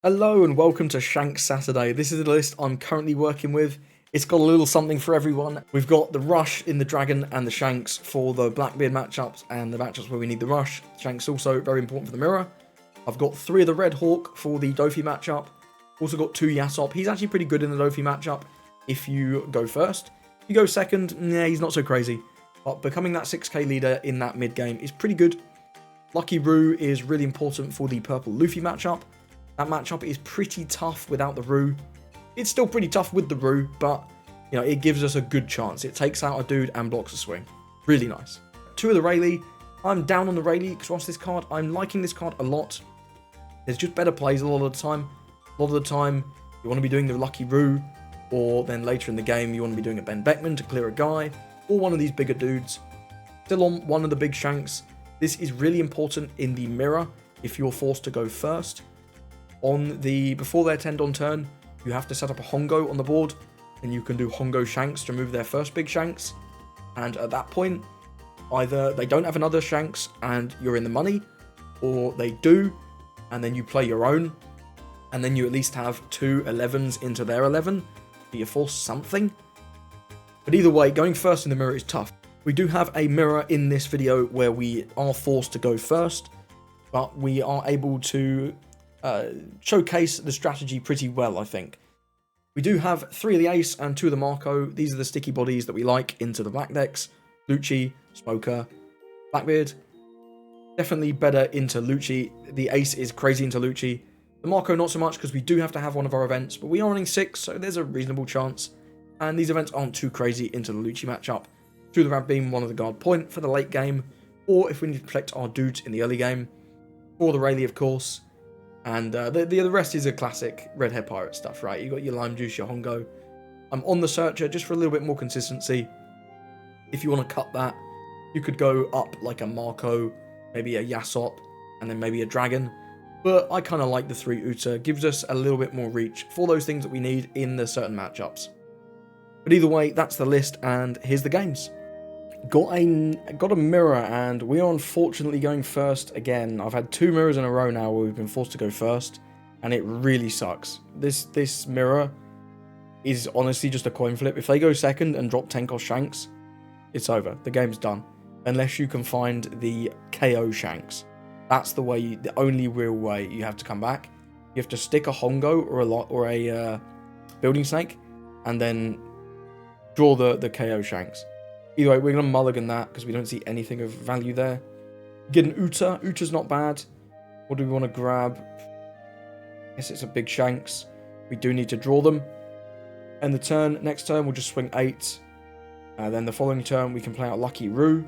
Hello and welcome to Shanks Saturday. This is the list I'm currently working with. It's got a little something for everyone. We've got the Rush in the Dragon and the Shanks for the Blackbeard matchups and the matchups where we need the Rush. Shanks also very important for the mirror. I've got 3 of the Red Hawk for the Dofi matchup. Also got 2 Yasop. He's actually pretty good in the Dofi matchup if you go first. If you go second, nah, he's not so crazy. But becoming that 6k leader in that mid game is pretty good. Lucky Roo is really important for the purple Luffy matchup. That matchup is pretty tough without the Roo. It's still pretty tough with the Roo, but you know, it gives us a good chance. It takes out a dude and blocks a swing. Really nice. 2 of the Rayleigh. I'm down on the Rayleigh because watch this card. I'm liking this card a lot. There's just better plays a lot of the time. A lot of the time, you want to be doing the Lucky Roo, or then later in the game, you want to be doing a Ben Beckman to clear a guy, or one of these bigger dudes. Still on one of the big Shanks. This is really important in the mirror if you're forced to go first. Before their 10 on turn, you have to set up a Hongo on the board, and you can do Hongo Shanks to remove their first big Shanks. And at that point, either they don't have another Shanks and you're in the money, or they do, and then you play your own, and then you at least have 2 11s into their 11, so you force something. But either way, going first in the mirror is tough. We do have a mirror in this video where we are forced to go first, but we are able to showcase the strategy pretty well, I think. We do have 3 of the Ace and 2 of the Marco. These are the sticky bodies that we like into the black decks. Lucci, Smoker, Blackbeard. Definitely better into Lucci. The Ace is crazy into Lucci. The Marco not so much because we do have to have one of our events, but we are running 6, so there's a reasonable chance. And these events aren't too crazy into the Lucci matchup. 2 of the Rad Beam, 1 of the Guard Point for the late game, or if we need to protect our dudes in the early game. 4 of the Rayleigh, of course. And the rest is a classic Red Hair Pirate stuff, right? You got your Lime Juice, your Hongo. I'm on the Searcher just for a little bit more consistency. If you want to cut that, you could go up like a Marco, maybe a Yasop, and then maybe a Dragon. But I kind of like the 3 Uta. Gives us a little bit more reach for those things that we need in the certain matchups. But either way, that's the list, and here's the games. Got a mirror, and we are unfortunately going first again. I've had 2 mirrors in a row now where we've been forced to go first, and it really sucks. This mirror is honestly just a coin flip. If they go second and drop Tenko Shanks, it's over. The game's done. Unless you can find the KO Shanks. That's the way, the only real way you have to come back. You have to stick a Hongo or a Building Snake, and then draw the KO Shanks. Either way, we're going to mulligan that because we don't see anything of value there. Get an Uta. Uta's not bad. What do we want to grab? I guess it's a big Shanks. We do need to draw them. And next turn, we'll just swing 8. Then the following turn, we can play out Lucky Roo.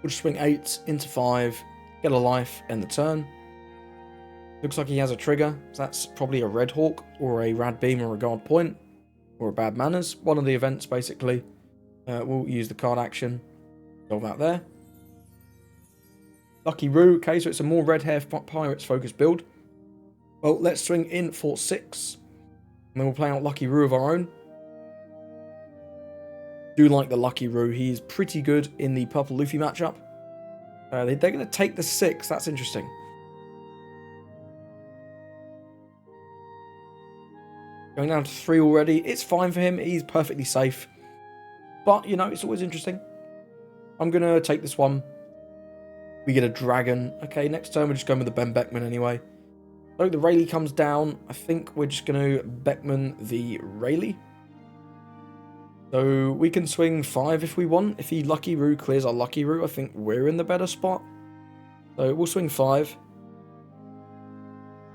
We'll just swing 8 into 5. Get a life, end the turn. Looks like he has a trigger. So that's probably a Red Hawk or a Rad Beam or a Guard Point. Or a Bad Manners, one of the events basically. We'll use the card action. Solve that there. Lucky Roo, okay, so it's a more Red Hair Pirates focused build. Well, let's swing in for 6. And then we'll play out Lucky Roo of our own. Do like the Lucky Roo, he's pretty good in the purple Luffy matchup. They're going to take the 6, that's interesting. Going down to 3 already. It's fine for him. He's perfectly safe. But, you know, it's always interesting. I'm going to take this one. We get a Dragon. Okay, next turn we're just going with the Ben Beckman anyway. So the Rayleigh comes down. I think we're just going to Beckman the Rayleigh. So we can swing 5 if we want. If he Lucky Roo clears our Lucky Roo, I think we're in the better spot. So we'll swing 5.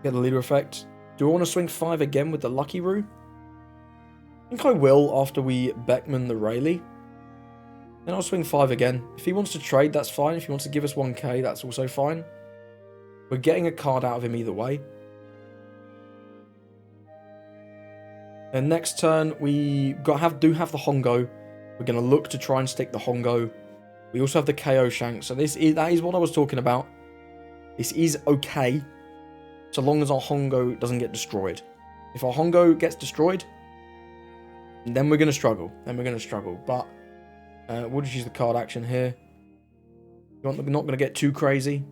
Get a leader effect. Do I want to swing 5 again with the Lucky Roo? I think I will after we Beckman the Rayleigh. Then I'll swing 5 again. If he wants to trade, that's fine. If he wants to give us 1k, that's also fine. We're getting a card out of him either way. Then next turn, we do have the Hongo. We're going to look to try and stick the Hongo. We also have the KO Shank. So that is what I was talking about. This is okay. So long as our Hongo doesn't get destroyed. If our Hongo gets destroyed, then we're going to struggle. But we'll just use the card action here. We're not going to get too crazy.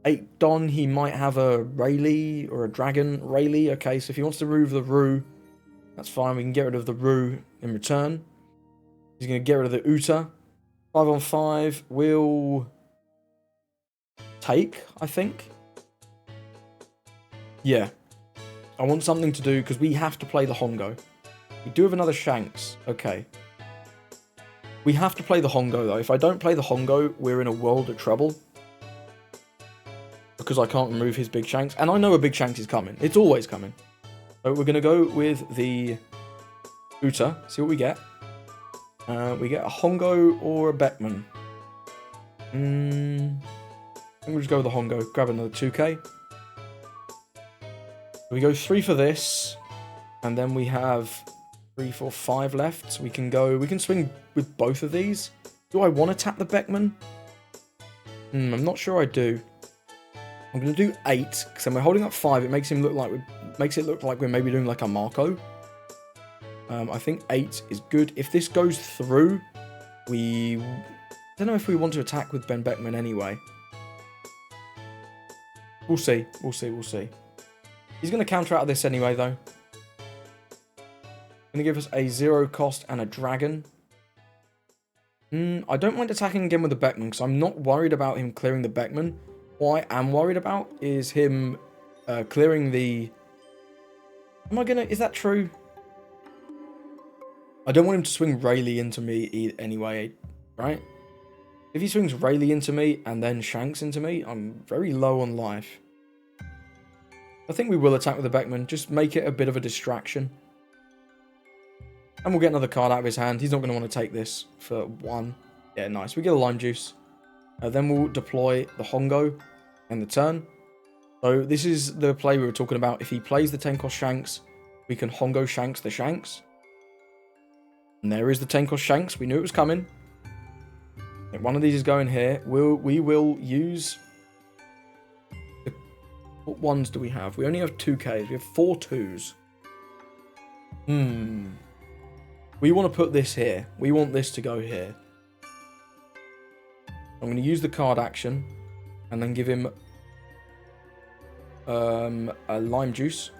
8 Don, he might have a Rayleigh or a Dragon Rayleigh. Okay, so if he wants to remove the Roo, that's fine. We can get rid of the Roo in return. He's going to get rid of the Uta. 5 on 5 will take, I think. Yeah. I want something to do, because we have to play the Hongo. We do have another Shanks. Okay. We have to play the Hongo, though. If I don't play the Hongo, we're in a world of trouble. Because I can't remove his big Shanks. And I know a big Shanks is coming. It's always coming. So we're going to go with the Uta. See what we get. We get a Hongo or a Beckman. I think we'll just go with the Hongo. Grab another 2k. We go 3 for this. And then we have 3, 4, 5 left. So we can swing with both of these. Do I want to tap the Beckman? I'm not sure I do. I'm going to do 8, because when we're holding up 5, it makes it look like we're maybe doing like a Marco. I think 8 is good. If this goes through, I don't know if we want to attack with Ben Beckman anyway. We'll see. We'll see. We'll see. He's going to counter out of this anyway, though. Going to give us a 0 cost and a dragon. I don't mind attacking again with the Beckman, because I'm not worried about him clearing the Beckman. What I am worried about is him clearing the... Is that true? I don't want him to swing Rayleigh into me anyway, right? If he swings Rayleigh into me and then Shanks into me, I'm very low on life. I think we will attack with the Beckman. Just make it a bit of a distraction. And we'll get another card out of his hand. He's not going to want to take this for 1. Yeah, nice. We get a Lime Juice. Then we'll deploy the Hongo in the turn. So this is the play we were talking about. If he plays the 10-cost Shanks, we can Hongo Shanks the Shanks. And there is the 10-cost Shanks. We knew it was coming. One of these is going here. We will use... What ones do we have? We only have 2Ks. We have 4 2s. We want to put this here. We want this to go here. I'm going to use the card action and then give him a Lime Juice.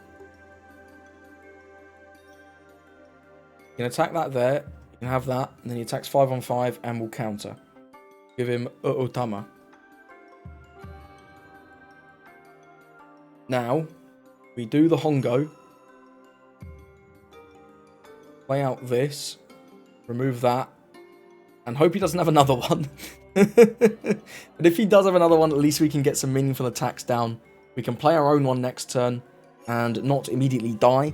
You can attack that there. You can have that. And then he attacks 5 on 5 and will counter. Give him Otama. Now, we do the Hongo. Play out this. Remove that. And hope he doesn't have another one. But if he does have another one, at least we can get some meaningful attacks down. We can play our own one next turn and not immediately die.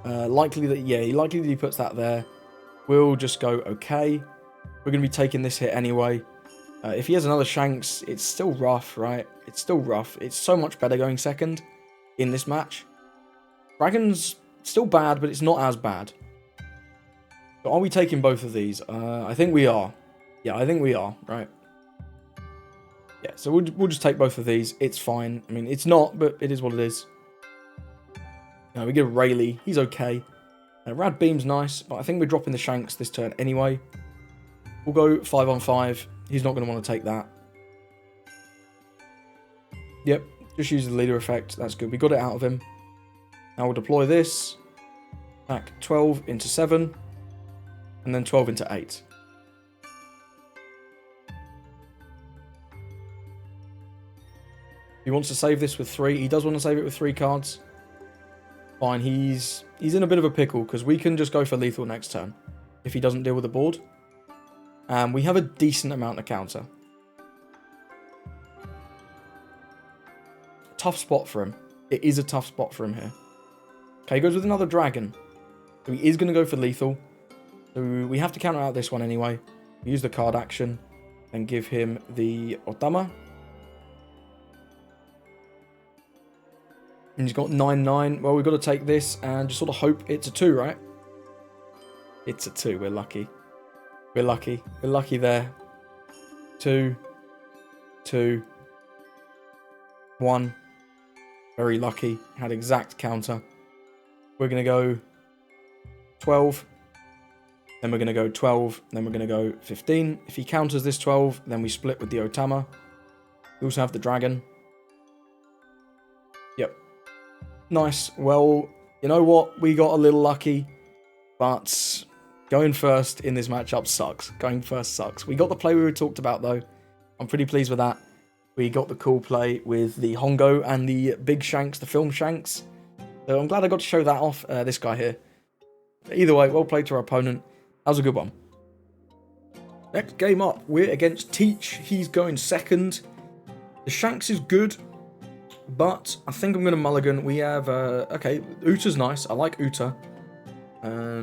Likely that he puts that there. We'll just go okay. We're going to be taking this hit anyway. If he has another Shanks, it's still rough, right? It's still rough. It's so much better going second in this match. Dragon's still bad, but it's not as bad. So are we taking both of these? I think we are. Yeah, I think we are, right? Yeah, so we'll just take both of these. It's fine. I mean, it's not, but it is what it is. We get Rayleigh. He's okay. Rad Beam's nice, but I think we're dropping the Shanks this turn anyway. We'll go 5 on 5. He's not going to want to take that. Yep, just use the leader effect. That's good. We got it out of him. Now we'll deploy this. Back 12 into 7. And then 12 into 8. He wants to save this with 3. He does want to save it with 3 cards. Fine, he's in a bit of a pickle because we can just go for lethal next turn if he doesn't deal with the board. And we have a decent amount of counter. Tough spot for him. It is a tough spot for him here. Okay, he goes with another dragon. So he is going to go for lethal. So we have to counter out this one anyway. Use the card action and give him the Otama. And he's got 9-9. Well, we've got to take this and just sort of hope it's a 2, right? It's a 2. We're lucky. We're lucky. We're lucky there. 2. 2. 1. Very lucky. Had exact counter. We're going to go 12. Then we're going to go 12. Then we're going to go 15. If he counters this 12, then we split with the Otama. We also have the dragon. Yep. Nice. Well, you know what? We got a little lucky, but going first in this matchup sucks. Going first sucks. We got the play we talked about, though. I'm pretty pleased with that. We got the cool play with the Hongo and the big Shanks, the film Shanks. So I'm glad I got to show that off, this guy here. Either way, well played to our opponent. That was a good one. Next game up, we're against Teach. He's going second. The Shanks is good, but I think I'm going to mulligan. We have, okay, Uta's nice. I like Uta.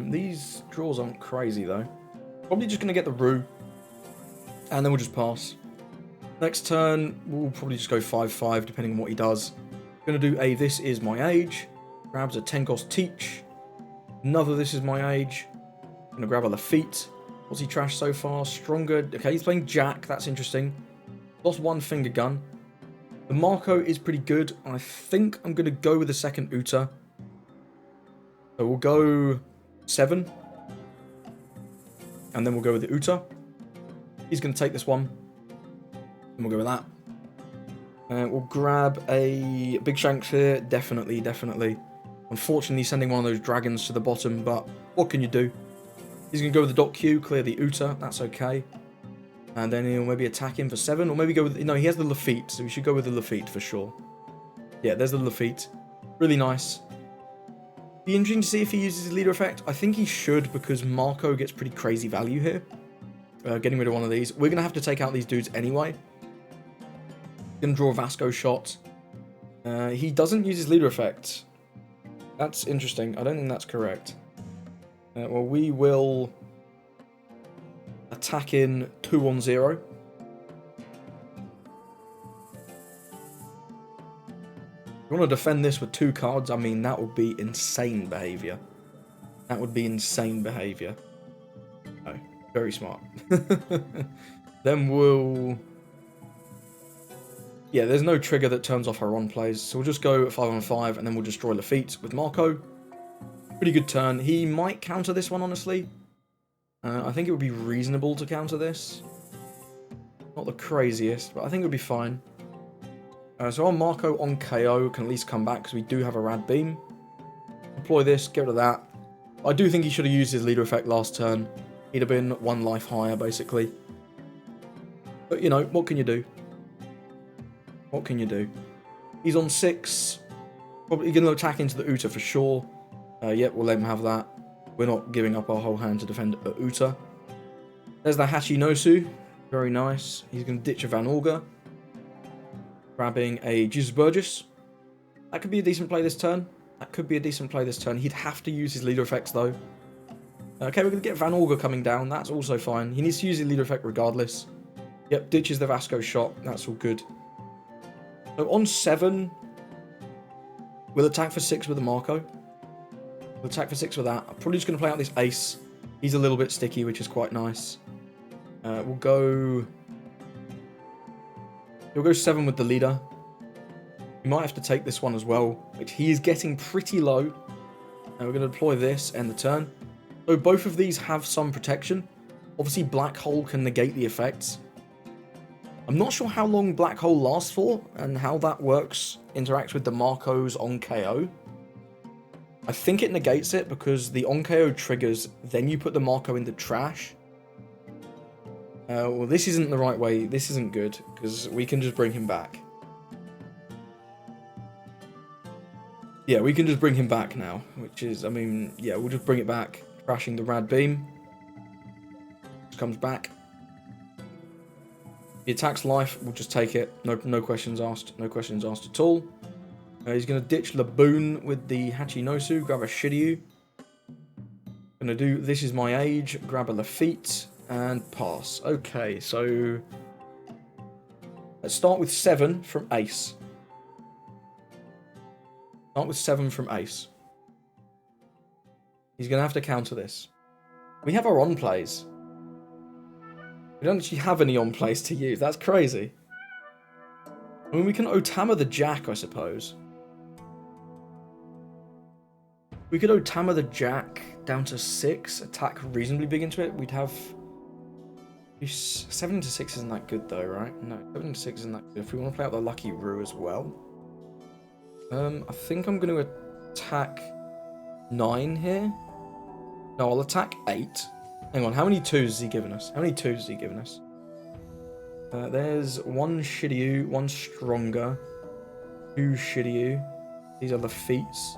These draws aren't crazy, though. Probably just going to get the Roo, and then we'll just pass. Next turn, we'll probably just go 5-5, depending on what he does. Going to do a This Is My Age. Grabs a 10-cost Teach. Another This Is My Age. Going to grab a Lafitte. What's he trashed so far? Stronger. Okay, he's playing Jack. That's interesting. Lost one finger gun. The Marco is pretty good. I think I'm going to go with the second Uta. So we'll go 7. And then we'll go with the Uta. He's going to take this one. And we'll go with that. We'll grab a Big Shanks here. Definitely, definitely. Unfortunately, sending one of those dragons to the bottom, but what can you do? He's going to go with the .Q, clear the Uta. That's okay. And then he'll maybe attack him for 7, or maybe go with... No, he has the Lafitte, so we should go with the Lafitte for sure. Yeah, there's the Lafitte. Really nice. Be interesting to see if he uses his leader effect. I think he should, because Marco gets pretty crazy value here. Getting rid of one of these. We're going to have to take out these dudes anyway. Going to draw a Vasco shot. He doesn't use his leader effect. That's interesting. I don't think that's correct. Well, we will attack in 2-1-0. If you want to defend this with 2 cards, I mean, that would be insane behavior. That would be insane behavior. Oh, very smart. Then we'll... Yeah, there's no trigger that turns off our on plays, so we'll just go 5-on-5, and then we'll destroy Lafitte with Marco. Pretty good turn. He might counter this one, honestly. I think it would be reasonable to counter this. Not the craziest, but I think it would be fine. So our Marco on KO can at least come back, because we do have a Rad Beam. Deploy this, get rid of that. I do think he should have used his leader effect last turn. He'd have been 1 life higher, basically. But, you know, what can you do? What can you do? He's on 6. Probably going to attack into the Uta for sure. Yep, we'll let him have that. We're not giving up our whole hand to defend Uta. There's the Hachinosu. Very nice. He's going to ditch a Van Olga. Grabbing a Jesus Burgess. That could be a decent play this turn. That could be a decent play this turn. He'd have to use his leader effects, though. Okay, we're going to get Van Olga coming down. That's also fine. He needs to use his leader effect regardless. Yep, ditches the Vasco shot. That's all good. So on 7, we'll attack for 6 with the Marco. We'll attack for 6 with that. I'm probably just going to play out this Ace. He's a little bit sticky, which is quite nice. We'll go 7 with the leader. We might have to take this one as well, which he is getting pretty low. We're going to deploy this, end the turn. So both of these have some protection. Obviously, Black Hole can negate the effects. I'm not sure how long Black Hole lasts for, and how that interacts with the Marcos on KO. I think it negates it, because the on KO triggers, then you put the Marco in the trash. Well, this isn't the right way. This isn't good, because we can just bring him back. Yeah, we can just bring him back now, which is, I mean, yeah, we'll just bring it back. Crashing the Rad Beam. Just comes back. He attacks life, we'll just take it. No questions asked. No questions asked at all. He's going to ditch Laboon with the Hachinosu, grab a Shiryu. Going to do This Is My Age, grab a Lafitte, and pass. Okay, so let's start with 7 from Ace. Start with 7 from Ace. He's going to have to counter this. We have our on plays. We don't actually have any on plays to use. That's crazy. I mean, we can Otama the Jack, I suppose. We could Otama the Jack down to 6, attack reasonably big into it. We'd have... 7 into 6 isn't that good though, right? No, 7 into 6 isn't that good. If we want to play out the Lucky Roo as well. I think I'm going to attack 9 here. No, I'll attack 8. Hang on, how many 2s has he given us? How many 2s has he given us? There's 1 Shiryu, 1 Stronger, 2 Shiryu. These are the feats.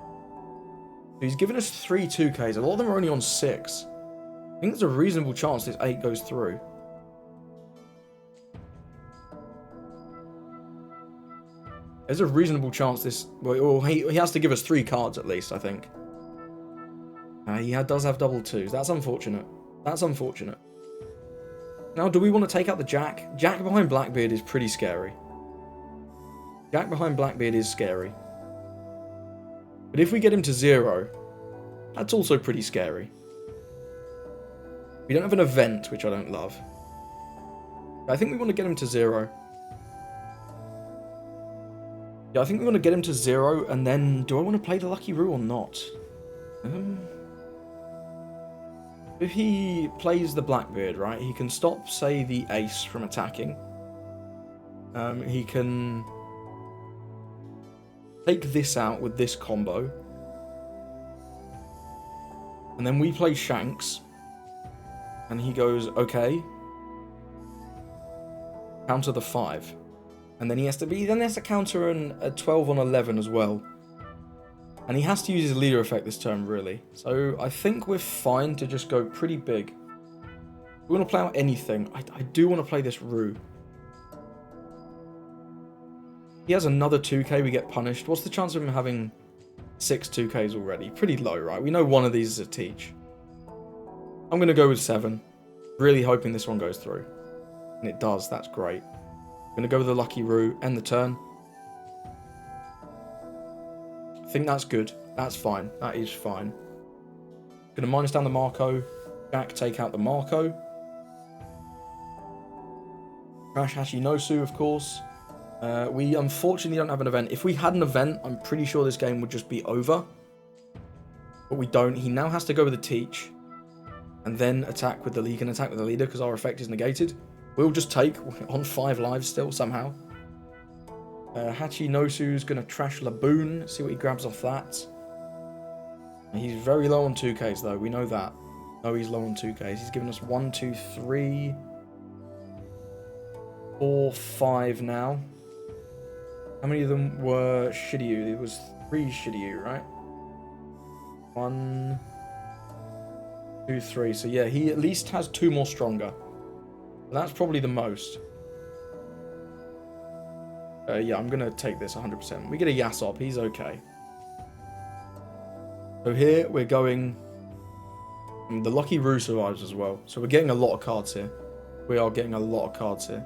So he's given us 3 2Ks. A lot of them are only on 6. I think there's a reasonable chance this 8 goes through. There's a reasonable chance this... Well, he has to give us 3 cards at least, I think. He does have double 2s. That's unfortunate. That's unfortunate. Now, do we want to take out the Jack? Jack behind Blackbeard is pretty scary. Jack behind Blackbeard is scary. But if we get him to 0, that's also pretty scary. We don't have an event, which I don't love. I think we want to get him to 0. Yeah, I think we want to get him to 0, and then... Do I want to play the Lucky Roo or not? If he plays the Blackbeard, right, he can stop, say, the Ace from attacking. He can take this out with this combo. And then we play Shanks. And he goes, okay. Counter the 5. And then he has to counter a 12 on 11 as well. And he has to use his leader effect this turn, really. So I think we're fine to just go pretty big. We want to play out anything. I do want to play this Roo. He has another 2k, we get punished. What's the chance of him having 6 2ks already? Pretty low, right? We know one of these is a teach. I'm going to go with 7. Really hoping this one goes through. And it does, that's great. I'm going to go with the Lucky Roo, end the turn. I think that's good. That's fine. That is fine. Going to minus down the Marco. Jack, take out the Marco. Crash Hachinosu, of course. We unfortunately don't have an event. If we had an event, I'm pretty sure this game would just be over. But we don't. He now has to go with a teach. And then attack with the leader. He can attack with the leader because our effect is negated. We'll just take on 5 lives still, somehow. Hachinosu's going to trash Laboon. See what he grabs off that. He's very low on 2Ks, though. We know that. No, he's low on 2Ks. He's given us 1, 2, 3, 4, 5 now. How many of them were Shiryu? It was 3 Shiryu, right? 1, 2, 3. So yeah, he at least has 2 more Stronger. That's probably the most. Yeah, I'm going to take this 100%. We get a Yasop. He's okay. So here we're going... The Lucky Roo survives as well. So we're getting a lot of cards here. We are getting a lot of cards here.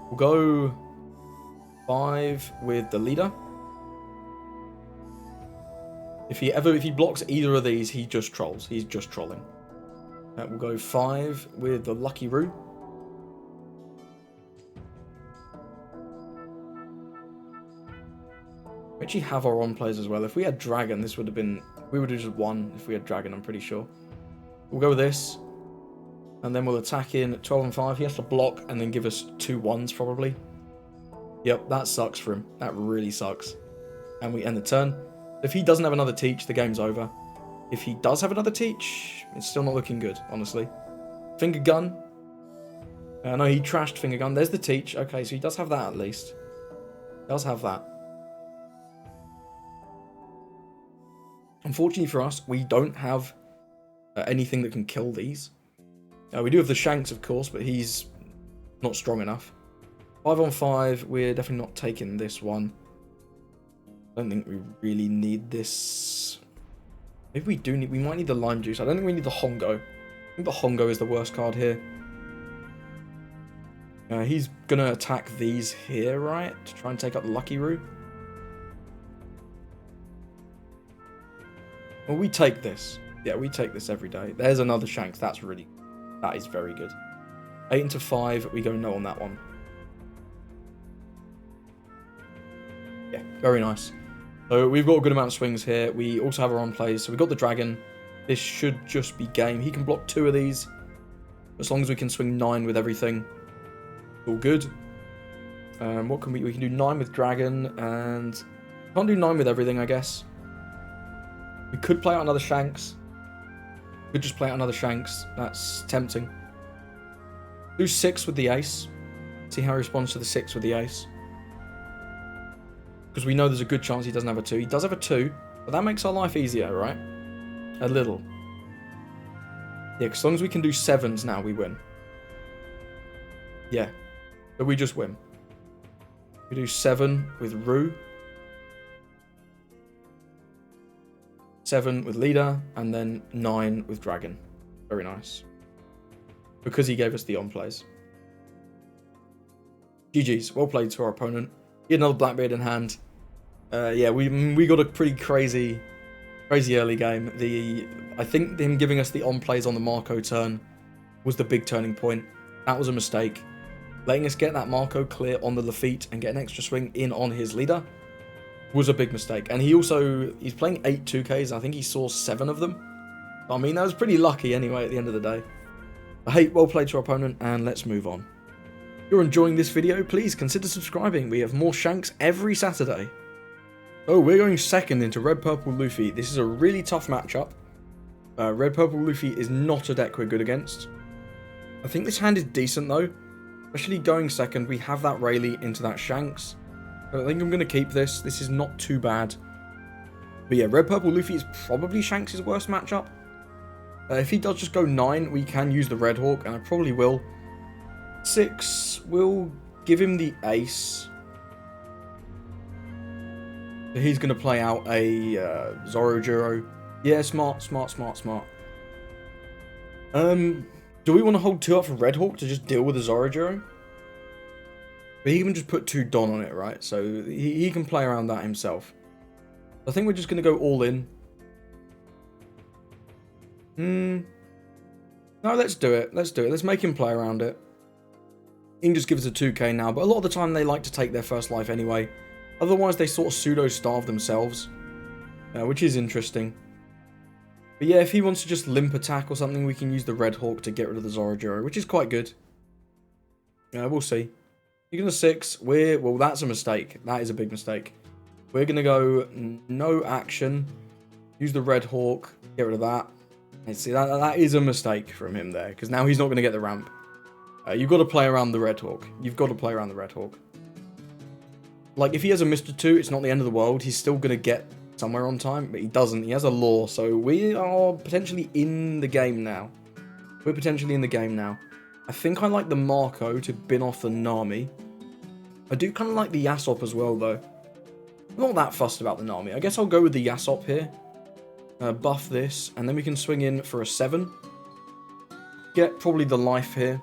We'll go 5 with the leader. If he blocks either of these, he just trolls. He's just trolling. We'll go 5 with the Lucky Roo. We actually have our on plays as well. If we had Dragon, this would have been... We would have just won if we had Dragon, I'm pretty sure. We'll go with this. And then we'll attack in 12 and 5. He has to block and then give us 2 1s probably. Yep, that sucks for him. That really sucks. And we end the turn. If he doesn't have another teach, the game's over. If he does have another teach, it's still not looking good, honestly. Finger Gun. No, he trashed Finger Gun. There's the teach. Okay, so he does have that at least. He does have that. Unfortunately for us, we don't have anything that can kill these. We do have the Shanks, of course, but he's not strong enough. 5 on 5, we're definitely not taking this one. I don't think we really need this. Maybe we do need... We might need the Lime Juice. I don't think we need the Hongo. I think the Hongo is the worst card here. He's going to attack these here, right? To try and take out the Lucky Roo. Well, we take this. Yeah, we take this every day. There's another Shanks. That is very good. 8 into 5. We go no on that one. Yeah, very nice. So we've got a good amount of swings here. We also have our on plays. So we've got the Dragon. This should just be game. He can block 2 of these. As long as we can swing 9 with everything. All good. What can we can do 9 with Dragon and Can't do 9 with everything, I guess. We could play out another Shanks. Could just play out another Shanks. That's tempting. Do 6 with the ace. See how he responds to the 6 with the ace. Because we know there's a good chance he doesn't have a 2. He does have a 2, but that makes our life easier, right? A little. Yeah, as long as we can do 7s now, we win. Yeah. But we just win. We do 7 with Rue. 7 with Leader, and then 9 with Dragon. Very nice. Because he gave us the on-plays. GG's. Well played to our opponent. He had another Blackbeard in hand. Yeah, we got a pretty crazy early game. I think him giving us the on-plays on the Marco turn was the big turning point. That was a mistake. Letting us get that Marco clear on the Lafitte and get an extra swing in on his Leader was a big mistake. And he's playing 8 2Ks. I think he saw 7 of them. I mean, that was pretty lucky anyway at the end of the day. But hey, well played to our opponent, and let's move on. If you're enjoying this video, please consider subscribing. We have more Shanks every Saturday. Oh, we're going second into Red Purple Luffy. This is a really tough matchup. Red Purple Luffy is not a deck we're good against. I think this hand is decent though. Especially going second, we have that Rayleigh into that Shanks. But I think I'm going to keep this. This is not too bad. But yeah, Red Purple Luffy is probably Shanks' worst matchup. If he does just go 9, we can use the Red Hawk, and I probably will. 6, we'll give him the ace. So he's going to play out a Zorojuro. Yeah, smart. Do we want to hold 2 up for Red Hawk to just deal with the Zorojuro? But he can just put 2 Don on it, right? So he can play around that himself. I think we're just going to go all in. No, let's do it. Let's make him play around it. He can just give us a 2k now, but a lot of the time they like to take their first life anyway. Otherwise they sort of pseudo-starve themselves, which is interesting. But yeah, if he wants to just limp attack or something, we can use the Red Hawk to get rid of the Zorojuro, which is quite good. We'll see. You're going to 6. Well, that's a mistake. That is a big mistake. We're going to go no action. Use the Red Hawk. Get rid of that. And see, that is a mistake from him there, because now he's not going to get the ramp. You've got to play around the Red Hawk. Like, if he has a Mr. 2, it's not the end of the world. He's still going to get somewhere on time, but he doesn't. He has a law, so we are potentially in the game now. I think I like the Marco to bin off the Nami. I do kind of like the Yasop as well, though. I'm not that fussed about the Nami. I guess I'll go with the Yasop here. Buff this, and then we can swing in for a 7. Get probably the life here.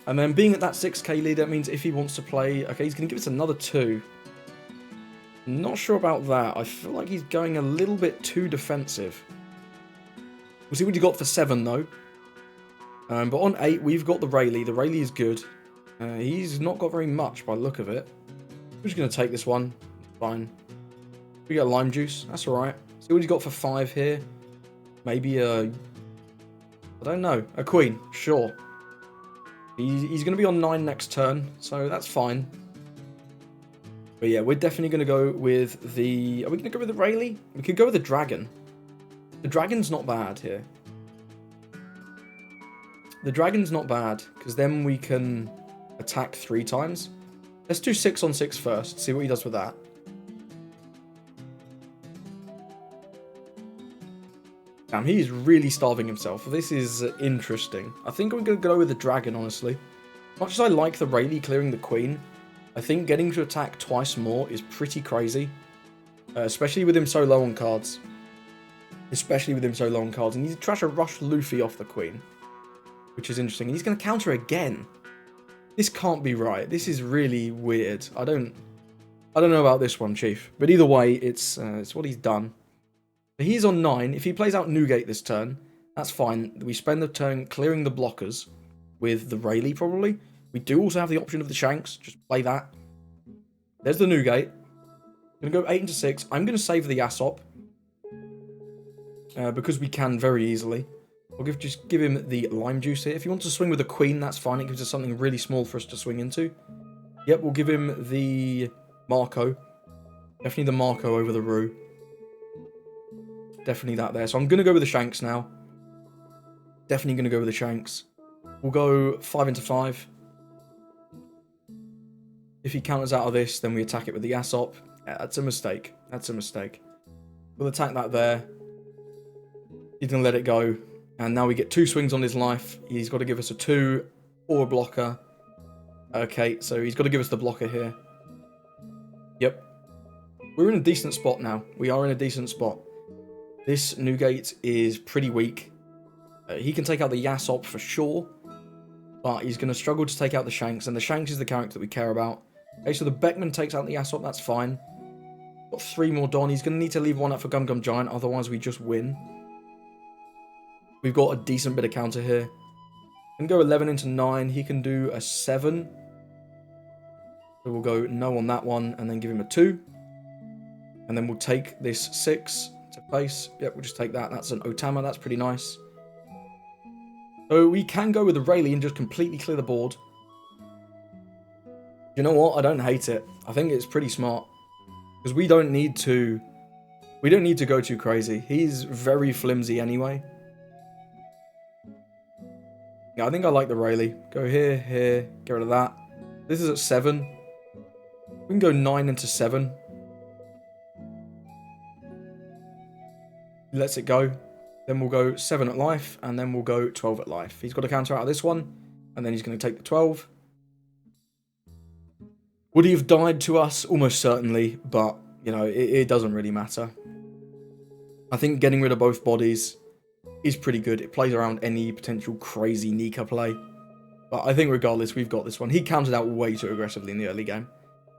And then being at that 6k leader means if he wants to play... Okay, he's going to give us another 2. Not sure about that. I feel like he's going a little bit too defensive. We'll see what he got for 7, though. But on 8, we've got the Rayleigh. The Rayleigh is good. He's not got very much by the look of it. We're just going to take this one. Fine. We get a lime juice. That's alright. See what he's got for 5 here. Maybe a... I don't know. A queen. Sure. He's going to be on 9 next turn, so that's fine. But yeah, we're definitely going to go with the... Are we going to go with the Rayleigh? We could go with the Dragon. The Dragon's not bad here. The Dragon's not bad, because then we can attack 3 times. Let's do 6 on 6 first, see what he does with that. Damn, he is really starving himself. This is interesting. I think I'm going to go with the Dragon, honestly. Much as I like the Rayleigh clearing the Queen, I think getting to attack twice more is pretty crazy. Especially with him so low on cards. And he's trying to rush Luffy off the Queen. Which is interesting. And he's going to counter again. This can't be right. This is really weird. I don't know about this one, Chief. But either way, it's what he's done. He's on 9. If he plays out Newgate this turn, that's fine. We spend the turn clearing the blockers with the Rayleigh, probably. We do also have the option of the Shanks. Just play that. There's the Newgate. I'm going to go 8 into 6. I'm going to save the Yasop. Because we can very easily. I'll just give him the lime juice here. If he wants to swing with a Queen, that's fine. It gives us something really small for us to swing into. Yep, we'll give him the Marco. Definitely the Marco over the Roo. Definitely that there. So I'm going to go with the Shanks now. Definitely going to go with the Shanks. We'll go 5 into 5. If he counters out of this, then we attack it with the Yasop. Yeah, that's a mistake. That's a mistake. We'll attack that there. He's going to let it go. And now we get 2 swings on his life. He's got to give us a 2 or a blocker. Okay, so he's got to give us the blocker here. Yep. We're in a decent spot now. We are in a decent spot. This Newgate is pretty weak. He can take out the Yasop for sure. But he's going to struggle to take out the Shanks. And the Shanks is the character that we care about. Okay, so the Beckman takes out the Yasop. That's fine. Got 3 more Don. He's going to need to leave 1 out for Gum Gum Giant. Otherwise, we just win. We've got a decent bit of counter here. Can go 11 into 9. He can do a 7. So we'll go no on that one. And then give him a 2. And then we'll take this 6 to face. Yep, we'll just take that. That's an Otama. That's pretty nice. So we can go with the Rayleigh and just completely clear the board. You know what? I don't hate it. I think it's pretty smart. Because we don't need to go too crazy. He's very flimsy anyway. Yeah, I think I like the Rayleigh. Go here, here, get rid of that. This is at 7. We can go 9 into 7. He lets it go. Then we'll go 7 at life, and then we'll go 12 at life. He's got to counter out of this one, and then he's going to take the 12. Would he have died to us? Almost certainly, but, you know, it doesn't really matter. I think getting rid of both bodies is pretty good. It plays around any potential crazy Nika play. But I think regardless, we've got this one. He countered out way too aggressively in the early game.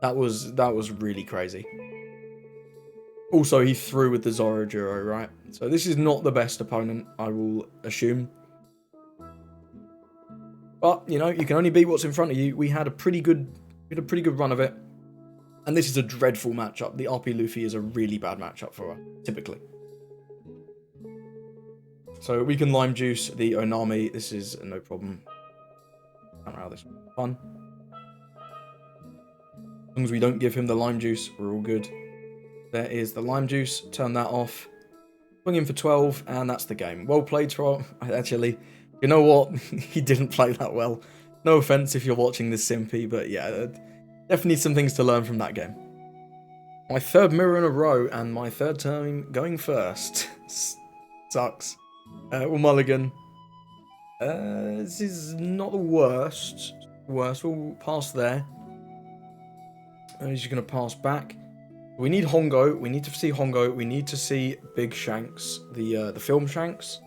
That was really crazy. Also, he threw with the Zorojuro, right? So this is not the best opponent, I will assume. But, you know, you can only beat what's in front of you. We had a pretty good run of it. And this is a dreadful matchup. The RP Luffy is a really bad matchup for us, typically. So we can Lime Juice the Onami. This is no problem. I don't know how this is fun. As long as we don't give him the Lime Juice, we're all good. There is the Lime Juice. Turn that off. Swing in for 12, and that's the game. Well played, Troll. Actually, you know what? He didn't play that well. No offense if you're watching this Simpy, but yeah, definitely some things to learn from that game. My 3rd mirror in a row, and my 3rd time going first. Sucks. We'll mulligan. This is not the worst. We'll pass there. He's just going to pass back. We need Hongo. We need to see Hongo. We need to see Big Shanks, the film Shanks.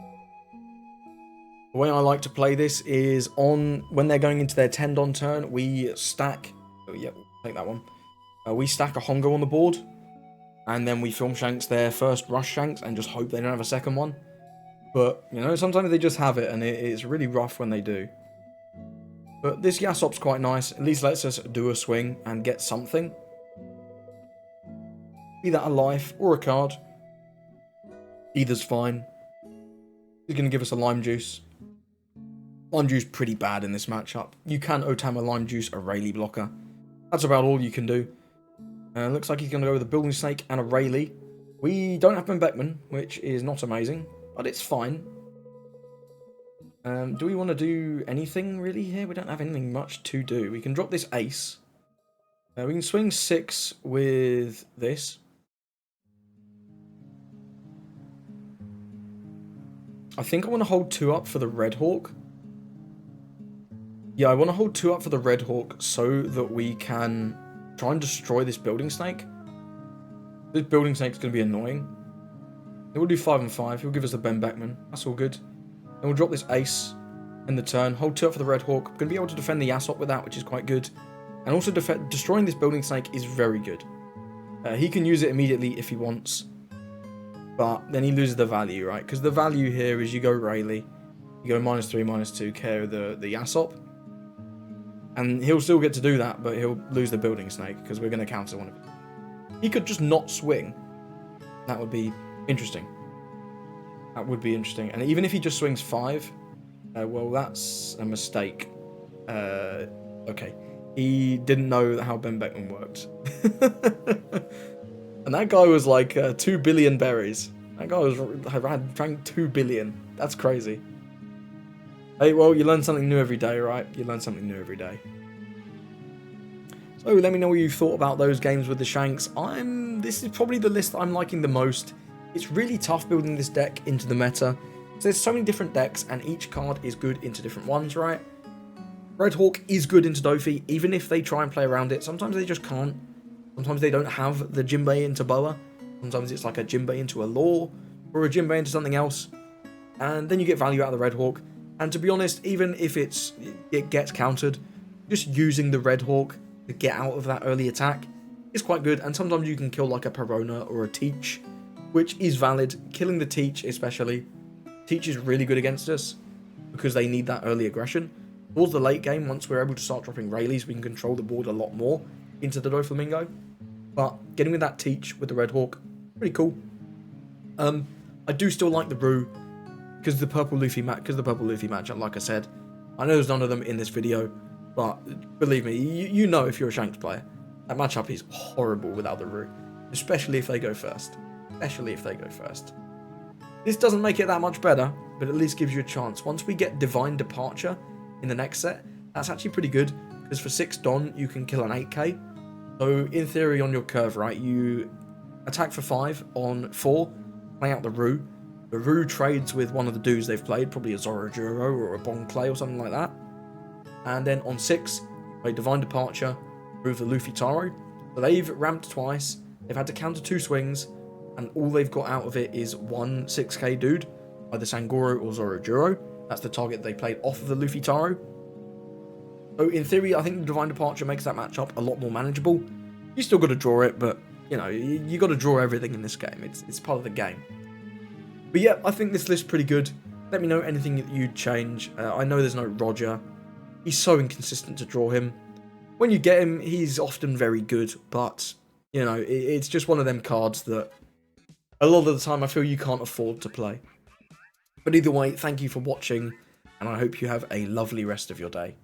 The way I like to play this is when they're going into their 10 Don turn, we stack. Oh yeah, we'll take that one. We stack a Hongo on the board, and then we film Shanks their first rush Shanks and just hope they don't have a second one. But you know, sometimes they just have it, and it's really rough when they do. But this Yasop's quite nice. At least lets us do a swing and get something. Be that a life or a card. Either's fine. He's going to give us a Lime Juice. Lime Juice pretty bad in this matchup. You can Otama Lime Juice a Rayleigh blocker. That's about all you can do. Looks like he's going to go with a Building Snake and a Rayleigh. We don't have Ben Beckman, which is not amazing, but it's fine. Do we want to do anything really here? We don't have anything much to do. We can drop this Ace. We can swing 6 with this. I think I want to hold 2 up for the Red Hawk. Yeah, I want to hold 2 up for the Red Hawk so that we can try and destroy this Building Snake. This Building Snake's going to be annoying. Then we'll do 5 and 5. He'll give us the Ben Beckman. That's all good. Then we'll drop this Ace in the turn. Hold 2 up for the Red Hawk. Going to be able to defend the Yasop with that, which is quite good. And also destroying this Building Snake is very good. He can use it immediately if he wants. But then he loses the value, right? Because the value here is you go Rayleigh. You go -3, -2, care of the Yasop. And he'll still get to do that, but he'll lose the Building Snake because we're going to counter one of it. He could just not swing. That would be interesting. That would be interesting. And even if he just swings 5, well, that's a mistake. Okay. He didn't know how Ben Beckman worked. And that guy was like 2 billion berries. That guy drank 2 billion. That's crazy. Hey, well, you learn something new every day, right? You learn something new every day. So let me know what you thought about those games with the Shanks. This is probably the list that I'm liking the most. It's really tough building this deck into the meta. So there's so many different decks, and each card is good into different ones, right? Red Hawk is good into Dofi, even if they try and play around it. Sometimes they just can't. Sometimes they don't have the Jinbei into Boa. Sometimes it's like a Jinbei into a Law, or a Jinbei into something else. And then you get value out of the Red Hawk. And to be honest, even if it gets countered, just using the Red Hawk to get out of that early attack is quite good. And sometimes you can kill like a Perona or a Teach, which is valid. Killing the Teach especially. Teach is really good against us because they need that early aggression. Towards the late game, once we're able to start dropping Rayleighs, we can control the board a lot more into the Doflamingo. But getting with that Teach with the Red Hawk, pretty cool. I do still like the Rue because the purple Luffy matchup, like I said. I know there's none of them in this video, but believe me, you know if you're a Shanks player, that matchup is horrible without the Rue, especially if they go first. This doesn't make it that much better, but at least gives you a chance. Once we get Divine Departure in the next set, that's actually pretty good, because for 6 Don, you can kill an 8k. So in theory on your curve, right, you attack for 5 on 4, play out the Rue. The Rue trades with one of the dudes they've played, probably a Zorojuro or a Bon Clay or something like that. And then on 6, play Divine Departure, move the Luffy Taro. So they've ramped twice, they've had to counter 2 swings, and all they've got out of it is one 6k dude, either Sangoro or Zorojuro. That's the target they played off of the Luffy Taro. So in theory, I think the Divine Departure makes that matchup a lot more manageable. You still got to draw it, but you know, you got to draw everything in this game. It's part of the game. But yeah, I think this list's pretty good. Let me know anything that you'd change. I know there's no Roger. He's so inconsistent to draw him. When you get him, he's often very good, but you know, it's just one of them cards that a lot of the time I feel you can't afford to play. But either way, thank you for watching, and I hope you have a lovely rest of your day.